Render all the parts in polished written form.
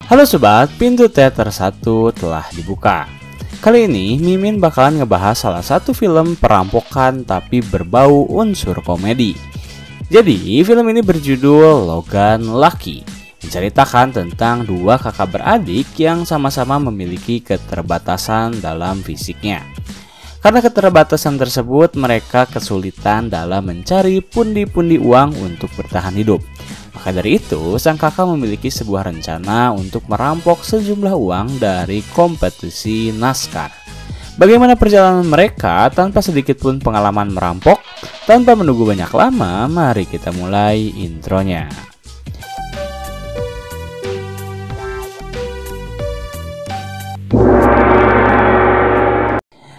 Halo sobat, pintu teater 1 telah dibuka. Kali ini Mimin bakalan ngebahas salah satu film perampokan tapi berbau unsur komedi. Jadi film ini berjudul Logan Lucky, menceritakan tentang dua kakak beradik yang sama-sama memiliki keterbatasan dalam fisiknya. Karena keterbatasan tersebut, mereka kesulitan dalam mencari pundi-pundi uang untuk bertahan hidup. Maka dari itu, sang kakak memiliki sebuah rencana untuk merampok sejumlah uang dari kompetisi NASCAR. Bagaimana perjalanan mereka tanpa sedikit pun pengalaman merampok? Tanpa menunggu banyak lama, mari kita mulai intronya.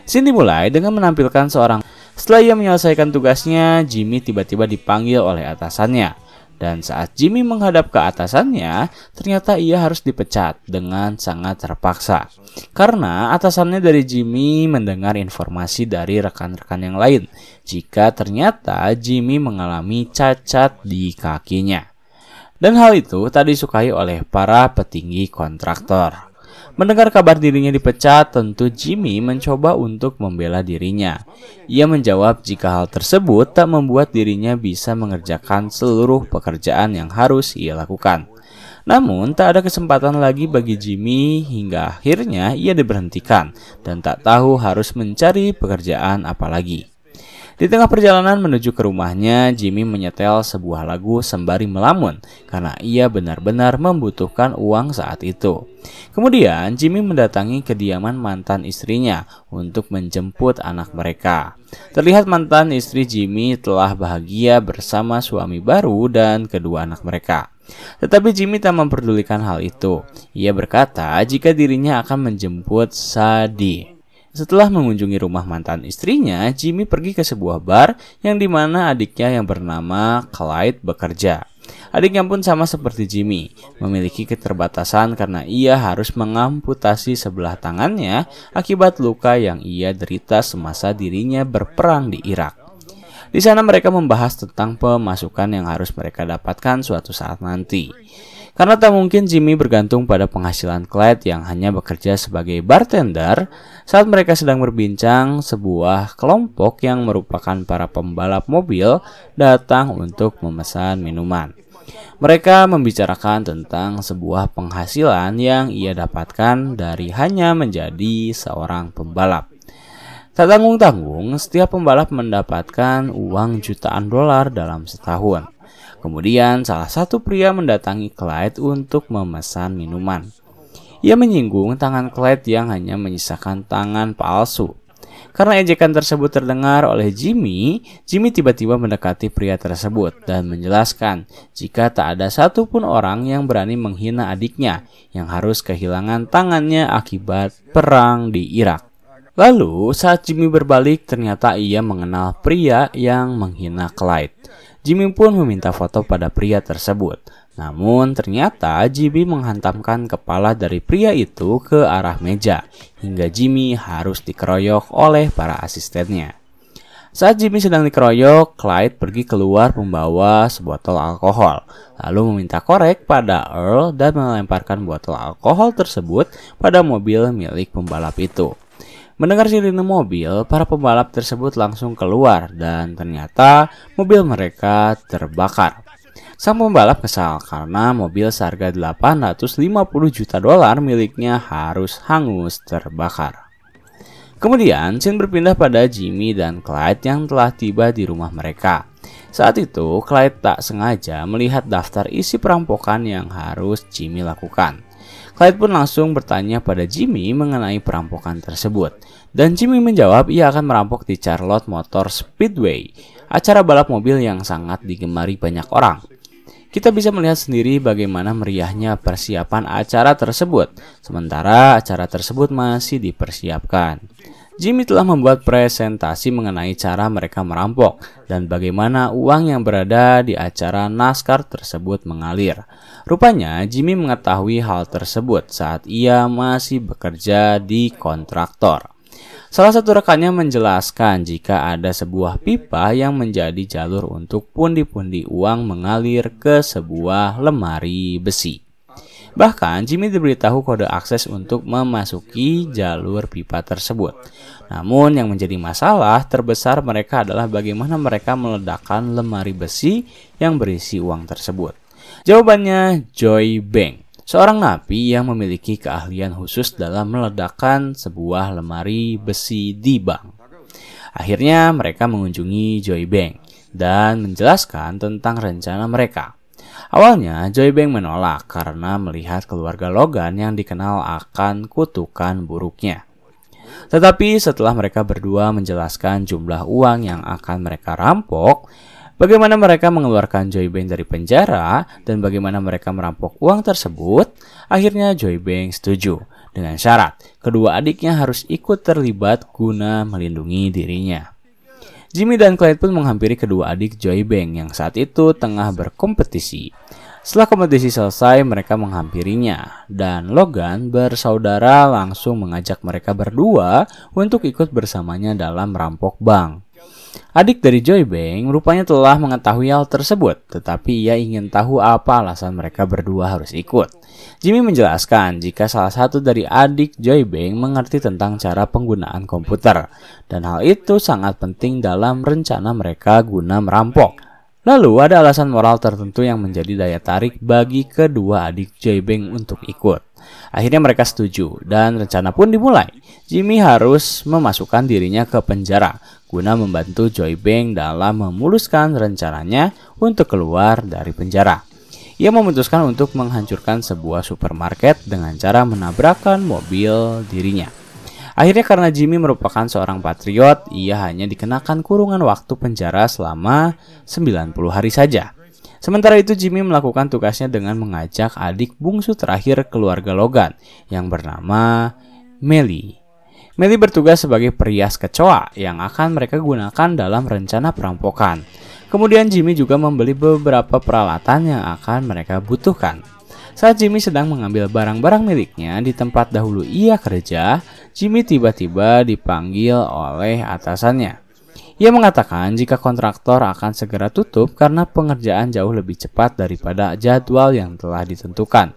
Scene dimulai dengan menampilkan seorang. Setelah ia menyelesaikan tugasnya, Jimmy tiba-tiba dipanggil oleh atasannya. Dan saat Jimmy menghadap ke atasannya, ternyata ia harus dipecat dengan sangat terpaksa. Karena atasannya dari Jimmy mendengar informasi dari rekan-rekan yang lain, jika ternyata Jimmy mengalami cacat di kakinya. Dan hal itu tak disukai oleh para petinggi kontraktor. Mendengar kabar dirinya dipecat, tentu Jimmy mencoba untuk membela dirinya. Ia menjawab jika hal tersebut tak membuat dirinya bisa mengerjakan seluruh pekerjaan yang harus ia lakukan. Namun, tak ada kesempatan lagi bagi Jimmy hingga akhirnya ia diberhentikan dan tak tahu harus mencari pekerjaan apa lagi. Di tengah perjalanan menuju ke rumahnya, Jimmy menyetel sebuah lagu sembari melamun karena ia benar-benar membutuhkan uang saat itu. Kemudian Jimmy mendatangi kediaman mantan istrinya untuk menjemput anak mereka. Terlihat mantan istri Jimmy telah bahagia bersama suami baru dan kedua anak mereka. Tetapi Jimmy tak memperdulikan hal itu. Ia berkata jika dirinya akan menjemput Sadie. Setelah mengunjungi rumah mantan istrinya, Jimmy pergi ke sebuah bar yang dimana adiknya yang bernama Clyde bekerja. Adiknya pun sama seperti Jimmy, memiliki keterbatasan karena ia harus mengamputasi sebelah tangannya akibat luka yang ia derita semasa dirinya berperang di Irak. Di sana mereka membahas tentang pemasukan yang harus mereka dapatkan suatu saat nanti. Karena tak mungkin Jimmy bergantung pada penghasilan Clyde yang hanya bekerja sebagai bartender, saat mereka sedang berbincang, sebuah kelompok yang merupakan para pembalap mobil datang untuk memesan minuman. Mereka membicarakan tentang sebuah penghasilan yang ia dapatkan dari hanya menjadi seorang pembalap. Tak tanggung-tanggung, setiap pembalap mendapatkan uang jutaan dolar dalam setahun. Kemudian salah satu pria mendatangi Clyde untuk memesan minuman. Ia menyinggung tangan Clyde yang hanya menyisakan tangan palsu. Karena ejekan tersebut terdengar oleh Jimmy, Jimmy tiba-tiba mendekati pria tersebut dan menjelaskan jika tak ada satupun orang yang berani menghina adiknya yang harus kehilangan tangannya akibat perang di Irak. Lalu saat Jimmy berbalik, ternyata ia mengenal pria yang menghina Clyde. Jimmy pun meminta foto pada pria tersebut. Namun ternyata Jimmy menghantamkan kepala dari pria itu ke arah meja hingga Jimmy harus dikeroyok oleh para asistennya. Saat Jimmy sedang dikeroyok, Clyde pergi keluar membawa sebotol alkohol, lalu meminta korek pada Earl dan melemparkan botol alkohol tersebut pada mobil milik pembalap itu. Mendengar sirine mobil, para pembalap tersebut langsung keluar dan ternyata mobil mereka terbakar. Sang pembalap kesal karena mobil seharga 850 juta dolar miliknya harus hangus terbakar. Kemudian, scene berpindah pada Jimmy dan Clyde yang telah tiba di rumah mereka. Saat itu, Clyde tak sengaja melihat daftar isi perampokan yang harus Jimmy lakukan. Clyde pun langsung bertanya pada Jimmy mengenai perampokan tersebut. Dan Jimmy menjawab ia akan merampok di Charlotte Motor Speedway, acara balap mobil yang sangat digemari banyak orang. Kita bisa melihat sendiri bagaimana meriahnya persiapan acara tersebut, sementara acara tersebut masih dipersiapkan. Jimmy telah membuat presentasi mengenai cara mereka merampok dan bagaimana uang yang berada di acara NASCAR tersebut mengalir. Rupanya Jimmy mengetahui hal tersebut saat ia masih bekerja di kontraktor. Salah satu rekannya menjelaskan jika ada sebuah pipa yang menjadi jalur untuk pundi-pundi uang mengalir ke sebuah lemari besi. Bahkan Jimmy diberitahu kode akses untuk memasuki jalur pipa tersebut. Namun yang menjadi masalah terbesar mereka adalah bagaimana mereka meledakkan lemari besi yang berisi uang tersebut. Jawabannya Joy Bank, seorang napi yang memiliki keahlian khusus dalam meledakkan sebuah lemari besi di bank. Akhirnya mereka mengunjungi Joy Bank dan menjelaskan tentang rencana mereka. Awalnya Joy Bank menolak karena melihat keluarga Logan yang dikenal akan kutukan buruknya. Tetapi setelah mereka berdua menjelaskan jumlah uang yang akan mereka rampok, bagaimana mereka mengeluarkan Joy Bank dari penjara, dan bagaimana mereka merampok uang tersebut, akhirnya Joy Bank setuju dengan syarat kedua adiknya harus ikut terlibat guna melindungi dirinya. Jimmy dan Clyde pun menghampiri kedua adik Joy Bank yang saat itu tengah berkompetisi. Setelah kompetisi selesai, mereka menghampirinya, dan Logan bersaudara langsung mengajak mereka berdua untuk ikut bersamanya dalam merampok bank. Adik dari Joy Bank rupanya telah mengetahui hal tersebut, tetapi ia ingin tahu apa alasan mereka berdua harus ikut. Jimmy menjelaskan jika salah satu dari adik Joy Bank mengerti tentang cara penggunaan komputer, dan hal itu sangat penting dalam rencana mereka guna merampok. Lalu ada alasan moral tertentu yang menjadi daya tarik bagi kedua adik Joy Bank untuk ikut. Akhirnya mereka setuju dan rencana pun dimulai. Jimmy harus memasukkan dirinya ke penjara guna membantu Joy Bank dalam memuluskan rencananya untuk keluar dari penjara. Ia memutuskan untuk menghancurkan sebuah supermarket dengan cara menabrakkan mobil dirinya. Akhirnya karena Jimmy merupakan seorang patriot, ia hanya dikenakan kurungan waktu penjara selama 90 hari saja. Sementara itu Jimmy melakukan tugasnya dengan mengajak adik bungsu terakhir keluarga Logan yang bernama Melly. Melly bertugas sebagai perias kecoa yang akan mereka gunakan dalam rencana perampokan. Kemudian Jimmy juga membeli beberapa peralatan yang akan mereka butuhkan. Saat Jimmy sedang mengambil barang-barang miliknya di tempat dahulu ia kerja, Jimmy tiba-tiba dipanggil oleh atasannya. Ia mengatakan jika kontraktor akan segera tutup karena pengerjaan jauh lebih cepat daripada jadwal yang telah ditentukan.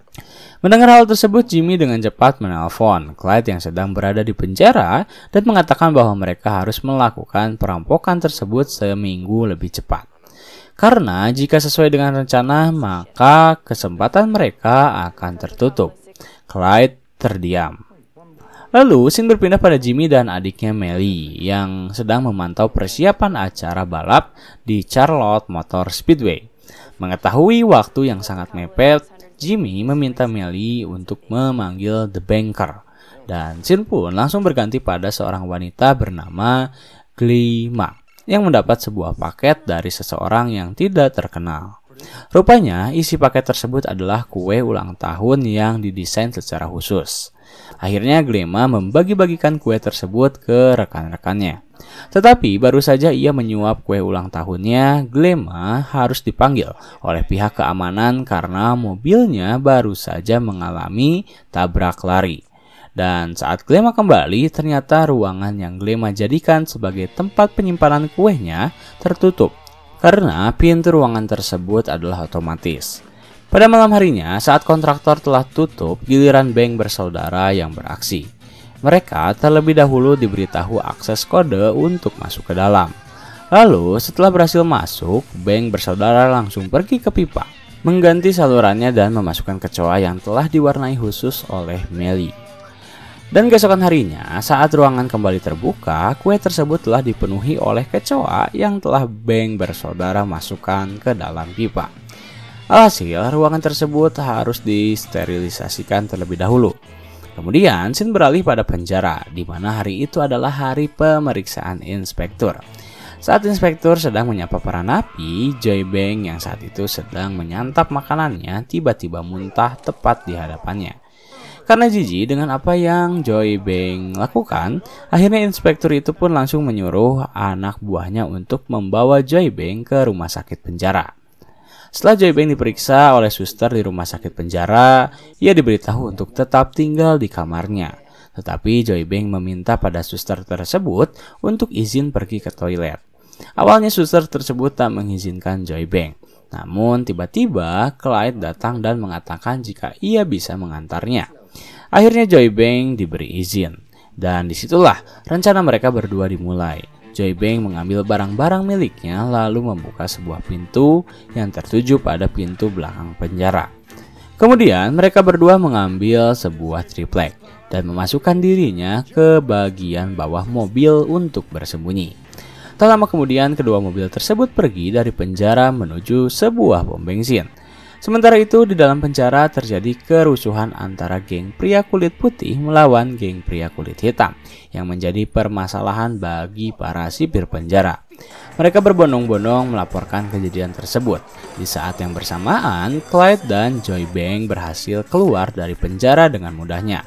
Mendengar hal tersebut, Jimmy dengan cepat menelpon Clyde yang sedang berada di penjara dan mengatakan bahwa mereka harus melakukan perampokan tersebut seminggu lebih cepat. Karena jika sesuai dengan rencana, maka kesempatan mereka akan tertutup. Clyde terdiam. Lalu, scene berpindah pada Jimmy dan adiknya Melly yang sedang memantau persiapan acara balap di Charlotte Motor Speedway. Mengetahui waktu yang sangat mepet, Jimmy meminta Melly untuk memanggil The Banker. Dan scene pun langsung berganti pada seorang wanita bernama Gleema yang mendapat sebuah paket dari seseorang yang tidak terkenal. Rupanya isi paket tersebut adalah kue ulang tahun yang didesain secara khusus. Akhirnya Gleema membagi-bagikan kue tersebut ke rekan-rekannya. Tetapi baru saja ia menyuap kue ulang tahunnya, Gleema harus dipanggil oleh pihak keamanan karena mobilnya baru saja mengalami tabrak lari. Dan saat Gleema kembali, ternyata ruangan yang Gleema jadikan sebagai tempat penyimpanan kuenya tertutup karena pintu ruangan tersebut adalah otomatis. Pada malam harinya, saat kontraktor telah tutup, giliran Bank bersaudara yang beraksi. Mereka terlebih dahulu diberitahu akses kode untuk masuk ke dalam. Lalu, setelah berhasil masuk, Bank bersaudara langsung pergi ke pipa, mengganti salurannya dan memasukkan kecoa yang telah diwarnai khusus oleh Melly. Dan keesokan harinya, saat ruangan kembali terbuka, kue tersebut telah dipenuhi oleh kecoa yang telah Bank bersaudara masukkan ke dalam pipa. Alhasil, ruangan tersebut harus disterilisasikan terlebih dahulu. Kemudian, scene beralih pada penjara, di mana hari itu adalah hari pemeriksaan inspektur. Saat inspektur sedang menyapa para napi, Joy Bank yang saat itu sedang menyantap makanannya tiba-tiba muntah tepat di hadapannya. Karena jijik dengan apa yang Joy Bank lakukan, akhirnya inspektur itu pun langsung menyuruh anak buahnya untuk membawa Joy Bank ke rumah sakit penjara. Setelah Joy Bank diperiksa oleh suster di rumah sakit penjara, ia diberitahu untuk tetap tinggal di kamarnya. Tetapi Joy Bank meminta pada suster tersebut untuk izin pergi ke toilet. Awalnya suster tersebut tak mengizinkan Joy Bank. Namun tiba-tiba Clyde datang dan mengatakan jika ia bisa mengantarnya. Akhirnya Joy Bank diberi izin. Dan disitulah rencana mereka berdua dimulai. Joy Bank mengambil barang-barang miliknya lalu membuka sebuah pintu yang tertuju pada pintu belakang penjara. Kemudian mereka berdua mengambil sebuah triplek dan memasukkan dirinya ke bagian bawah mobil untuk bersembunyi. Tak lama kemudian kedua mobil tersebut pergi dari penjara menuju sebuah pom bensin. Sementara itu di dalam penjara terjadi kerusuhan antara geng pria kulit putih melawan geng pria kulit hitam yang menjadi permasalahan bagi para sipir penjara. Mereka berbondong-bondong melaporkan kejadian tersebut. Di saat yang bersamaan, Clyde dan Joy Bank berhasil keluar dari penjara dengan mudahnya.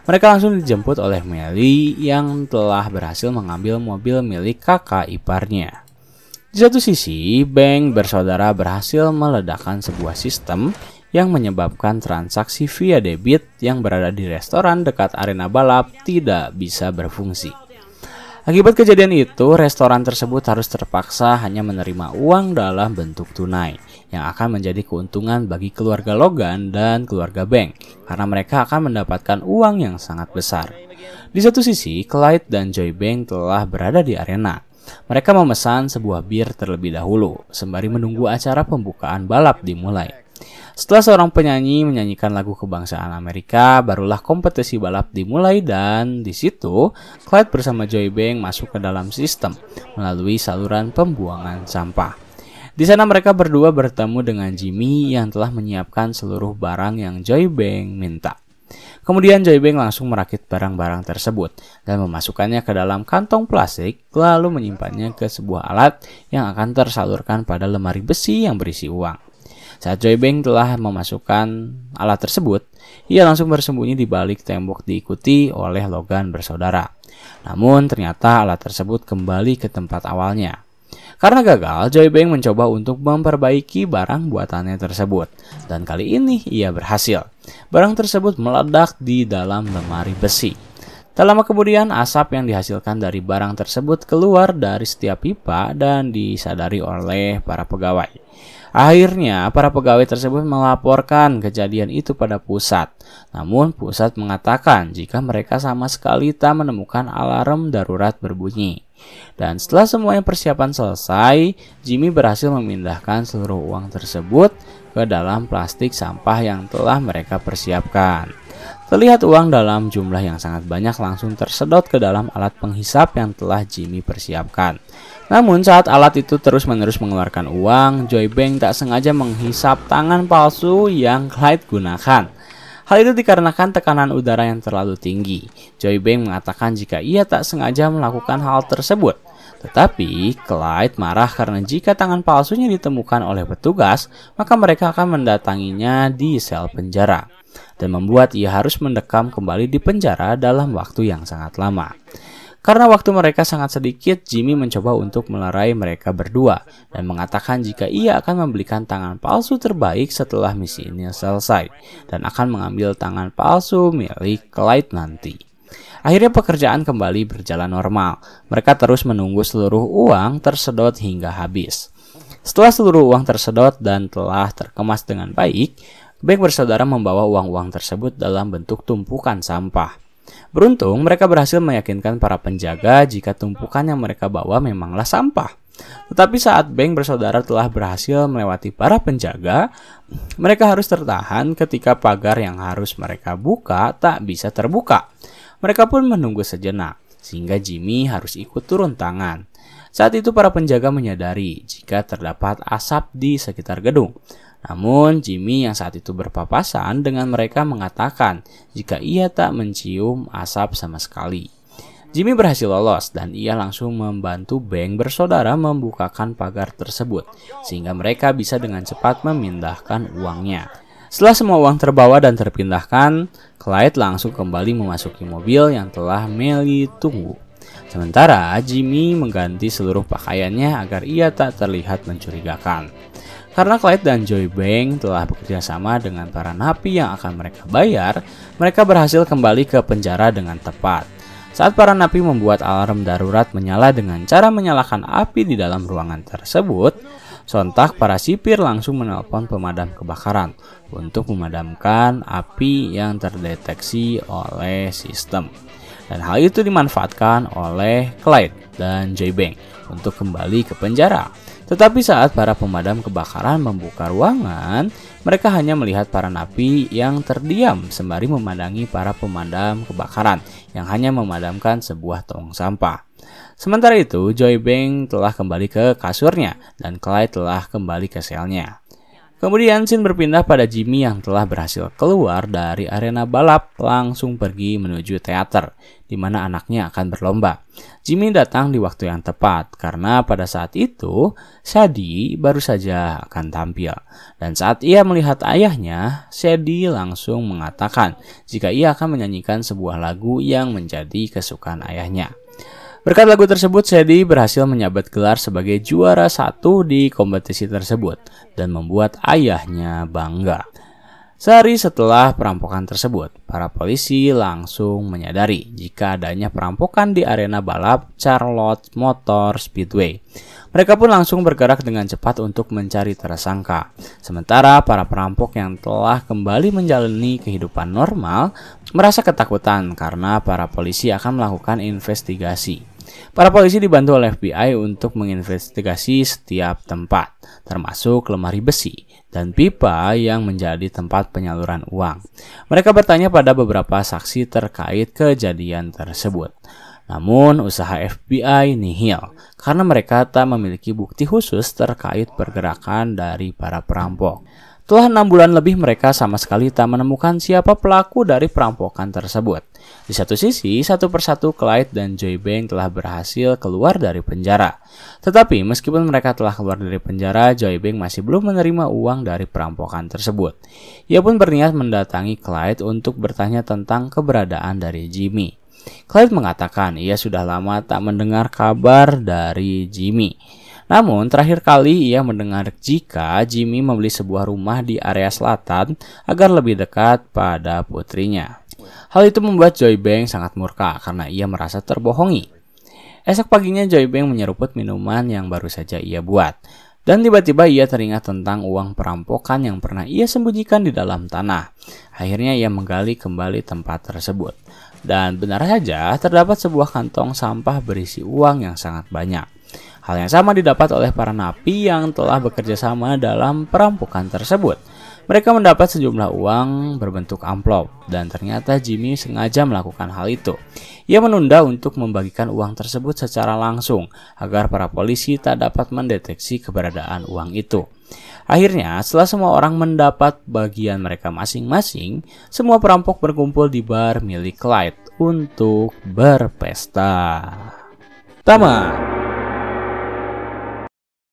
Mereka langsung dijemput oleh Melly yang telah berhasil mengambil mobil milik kakak iparnya. Di satu sisi, Bank bersaudara berhasil meledakkan sebuah sistem yang menyebabkan transaksi via debit yang berada di restoran dekat arena balap tidak bisa berfungsi. Akibat kejadian itu, restoran tersebut harus terpaksa hanya menerima uang dalam bentuk tunai yang akan menjadi keuntungan bagi keluarga Logan dan keluarga Bank karena mereka akan mendapatkan uang yang sangat besar. Di satu sisi, Clyde dan Joy Bank telah berada di arena. Mereka memesan sebuah bir terlebih dahulu sembari menunggu acara pembukaan balap dimulai. Setelah seorang penyanyi menyanyikan lagu kebangsaan Amerika, barulah kompetisi balap dimulai dan di situ Clyde bersama Joy Bank masuk ke dalam sistem melalui saluran pembuangan sampah. Di sana mereka berdua bertemu dengan Jimmy yang telah menyiapkan seluruh barang yang Joy Bank minta. Kemudian Joy Bank langsung merakit barang-barang tersebut dan memasukkannya ke dalam kantong plastik lalu menyimpannya ke sebuah alat yang akan tersalurkan pada lemari besi yang berisi uang. Saat Joy Bank telah memasukkan alat tersebut, ia langsung bersembunyi di balik tembok diikuti oleh Logan bersaudara. Namun ternyata alat tersebut kembali ke tempat awalnya. Karena gagal, Joy Bank mencoba untuk memperbaiki barang buatannya tersebut. Dan kali ini ia berhasil. Barang tersebut meledak di dalam lemari besi. Tak lama kemudian asap yang dihasilkan dari barang tersebut keluar dari setiap pipa dan disadari oleh para pegawai. Akhirnya, para pegawai tersebut melaporkan kejadian itu pada pusat. Namun, pusat mengatakan jika mereka sama sekali tak menemukan alarm darurat berbunyi. Dan setelah semuanya persiapan selesai, Jimmy berhasil memindahkan seluruh uang tersebut ke dalam plastik sampah yang telah mereka persiapkan. Terlihat uang dalam jumlah yang sangat banyak langsung tersedot ke dalam alat penghisap yang telah Jimmy persiapkan. Namun saat alat itu terus-menerus mengeluarkan uang, Joy Bank tak sengaja menghisap tangan palsu yang Clyde gunakan. Hal itu dikarenakan tekanan udara yang terlalu tinggi. Joy Bank mengatakan jika ia tak sengaja melakukan hal tersebut. Tetapi Clyde marah karena jika tangan palsunya ditemukan oleh petugas, maka mereka akan mendatanginya di sel penjara dan membuat ia harus mendekam kembali di penjara dalam waktu yang sangat lama. Karena waktu mereka sangat sedikit, Jimmy mencoba untuk melerai mereka berdua dan mengatakan jika ia akan membelikan tangan palsu terbaik setelah misi ini selesai dan akan mengambil tangan palsu milik Clyde nanti. Akhirnya pekerjaan kembali berjalan normal. Mereka terus menunggu seluruh uang tersedot hingga habis. Setelah seluruh uang tersedot dan telah terkemas dengan baik, Bank bersaudara membawa uang-uang tersebut dalam bentuk tumpukan sampah. Beruntung mereka berhasil meyakinkan para penjaga jika tumpukan yang mereka bawa memanglah sampah. Tetapi saat Bank bersaudara telah berhasil melewati para penjaga, mereka harus tertahan ketika pagar yang harus mereka buka tak bisa terbuka. Mereka pun menunggu sejenak, sehingga Jimmy harus ikut turun tangan. Saat itu para penjaga menyadari jika terdapat asap di sekitar gedung. Namun Jimmy yang saat itu berpapasan dengan mereka mengatakan jika ia tak mencium asap sama sekali. Jimmy berhasil lolos dan ia langsung membantu Bank bersaudara membukakan pagar tersebut sehingga mereka bisa dengan cepat memindahkan uangnya. Setelah semua uang terbawa dan terpindahkan, Clyde langsung kembali memasuki mobil yang telah Melly tunggu. Sementara Jimmy mengganti seluruh pakaiannya agar ia tak terlihat mencurigakan. Karena Clyde dan Joy Bank telah bekerja sama dengan para napi yang akan mereka bayar, mereka berhasil kembali ke penjara dengan tepat. Saat para napi membuat alarm darurat menyala dengan cara menyalakan api di dalam ruangan tersebut, Sontak para sipir langsung menelpon pemadam kebakaran untuk memadamkan api yang terdeteksi oleh sistem. Dan hal itu dimanfaatkan oleh Clyde dan Joy Bank untuk kembali ke penjara. Tetapi saat para pemadam kebakaran membuka ruangan, mereka hanya melihat para napi yang terdiam sembari memandangi para pemadam kebakaran yang hanya memadamkan sebuah tong sampah. Sementara itu, Joy Bank telah kembali ke kasurnya dan Clyde telah kembali ke selnya. Kemudian scene berpindah pada Jimmy yang telah berhasil keluar dari arena balap langsung pergi menuju teater di mana anaknya akan berlomba. Jimmy datang di waktu yang tepat karena pada saat itu Sadie baru saja akan tampil. Dan saat ia melihat ayahnya, Sadie langsung mengatakan jika ia akan menyanyikan sebuah lagu yang menjadi kesukaan ayahnya. Berkat lagu tersebut, Sadie berhasil menyabet gelar sebagai juara 1 di kompetisi tersebut dan membuat ayahnya bangga. Sehari setelah perampokan tersebut, para polisi langsung menyadari jika adanya perampokan di arena balap Charlotte Motor Speedway. Mereka pun langsung bergerak dengan cepat untuk mencari tersangka. Sementara para perampok yang telah kembali menjalani kehidupan normal merasa ketakutan karena para polisi akan melakukan investigasi. Para polisi dibantu oleh FBI untuk menginvestigasi setiap tempat, termasuk lemari besi dan pipa yang menjadi tempat penyaluran uang. Mereka bertanya pada beberapa saksi terkait kejadian tersebut. Namun, usaha FBI nihil karena mereka tak memiliki bukti khusus terkait pergerakan dari para perampok. Setelah 6 bulan lebih mereka sama sekali tak menemukan siapa pelaku dari perampokan tersebut. Di satu sisi, satu persatu Clyde dan Joy Bank telah berhasil keluar dari penjara. Tetapi meskipun mereka telah keluar dari penjara, Joy Bank masih belum menerima uang dari perampokan tersebut. Ia pun berniat mendatangi Clyde untuk bertanya tentang keberadaan dari Jimmy. Clyde mengatakan ia sudah lama tak mendengar kabar dari Jimmy. Namun terakhir kali ia mendengar jika Jimmy membeli sebuah rumah di area selatan agar lebih dekat pada putrinya. Hal itu membuat Joy Bank sangat murka karena ia merasa terbohongi. Esok paginya Joy Bank menyeruput minuman yang baru saja ia buat. Dan tiba-tiba ia teringat tentang uang perampokan yang pernah ia sembunyikan di dalam tanah. Akhirnya ia menggali kembali tempat tersebut. Dan benar saja terdapat sebuah kantong sampah berisi uang yang sangat banyak. Hal yang sama didapat oleh para napi yang telah bekerja sama dalam perampokan tersebut. Mereka mendapat sejumlah uang berbentuk amplop dan ternyata Jimmy sengaja melakukan hal itu. Ia menunda untuk membagikan uang tersebut secara langsung agar para polisi tak dapat mendeteksi keberadaan uang itu. Akhirnya, setelah semua orang mendapat bagian mereka masing-masing, semua perampok berkumpul di bar milik Clyde untuk berpesta. Tamat.